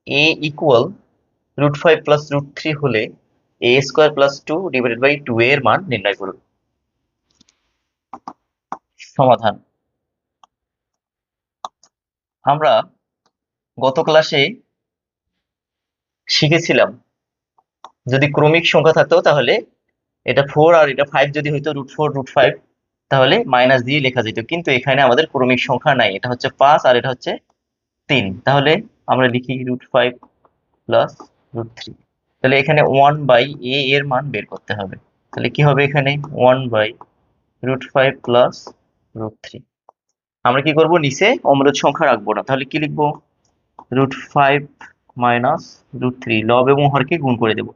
এ equal √5 plus √3 হলে a² plus 2 divided by 2a এর মান নির্ণয় করুন। সমাধান। আমরা গত ক্লাসে শিখেছিলাম যদি ক্রমিক সংখ্যা থাকতো তাহলে এটা 4 আর এটা 5 যদি হইতো √4 √5 তাহলে মাইনাস দিয়ে লেখা যেত, কিন্তু এখানে আমাদের ক্রমিক সংখ্যা নাই, এটা হচ্ছে 5 আর এটা হচ্ছে 3। তাহলে আমরা লিখি √5 প্লাস √3। তাহলে এখানে 1/a এর মান বের করতে হবে। তাহলে কি হবে এখানে 1/√5 প্লাস √3। আমরা কি করব, নিচে অমূলদ সংখ্যা রাখবো না, তাহলে কি লিখবো √5 মাইনাস √3, লব এবং হরকে গুণ করে দেব।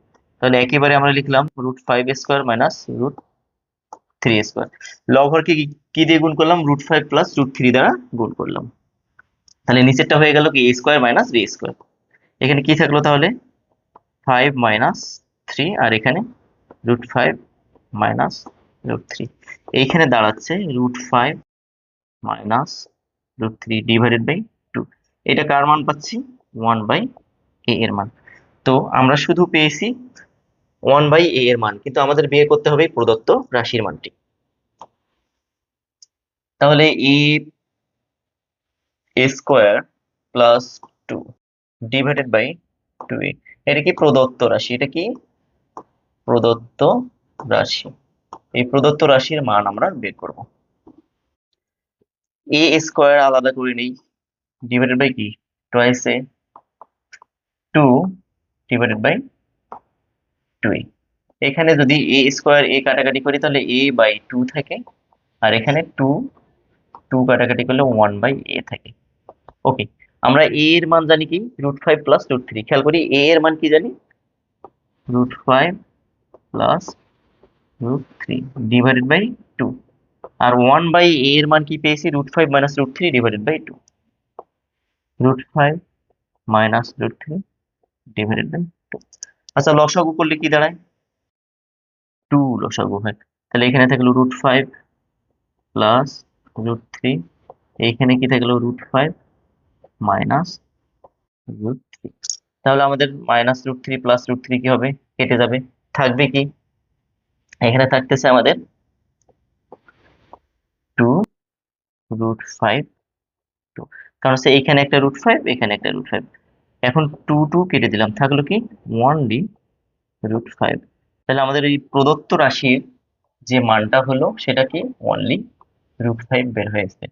তাহলে একেবারে আমরা লিখলাম √5² মাইনাস √3²। লব হরকে কি দিয়ে গুণ করলাম, √5 প্লাস √3 দ্বারা গুণ করলাম। তাহলে নিচেরটা হয়ে গেল কি a² মাইনাস b²। এখানে কি থাকলো তাহলে 5 মাইনাস 3 আর এখানে √5 মাইনাস √3। এইখানে দাঁড়াচ্ছে √5 মাইনাস √3 ডিভাইডেড বাই 2। এটা কার মান পাচ্ছি 1/a এর মান। তো আমরা শুধু পেয়েছি 1/a এর মান, কিন্তু আমাদের বের করতে হবে প্রদত্ত রাশির মানটি। তাহলে a² plus 2 divided by 2a, এটা কি প্রদত্ত রাশি, এটা কি প্রদত্ত রাশি। এই প্রদত্ত রাশির মান আমরা বের করব। a² আলাদা করে নেই, ডিভাইডেড বাই কি twice a, 2 divided by 2a। এখানে যদি a² কাটাকাটি করি তাহলে a/2 থাকে, আর এখানে 2 কাটাকাটি করলে 1/a থাকে। ওকে, আমরা a এর মান জানি কি √5 প্লাস √3। খেয়াল করি a এর মান কি জানি √5 plus √3 divided by 2, R 1/a এর মান কি পেয়েছি √5 minus √3 divided by 2। √5 minus √3 divided by 2। আচ্ছা, লসাগু করলে কি দাঁড়ায় 2 লসাগু হয়। তাহলে এখানে থাকলো √5 প্লাস √3, এইখানে কি থাকলো √5 মাইনাস √3। তাহলে আমাদের মাইনাস √3 প্লাস √3 কি হবে, কেটে যাবে। থাকবে কি এখানে থাকতেছে আমাদের 2 √5 2, কারণ হচ্ছে এখানে একটা √5 এখানে একটা √5। এখন 2 কেটে দিলাম, থাকলো কি 1d √5। তাহলে আমাদের এই প্রদত্ত রাশির যে মানটা হলো সেটা কি অনলি √5 বের হয়েছে।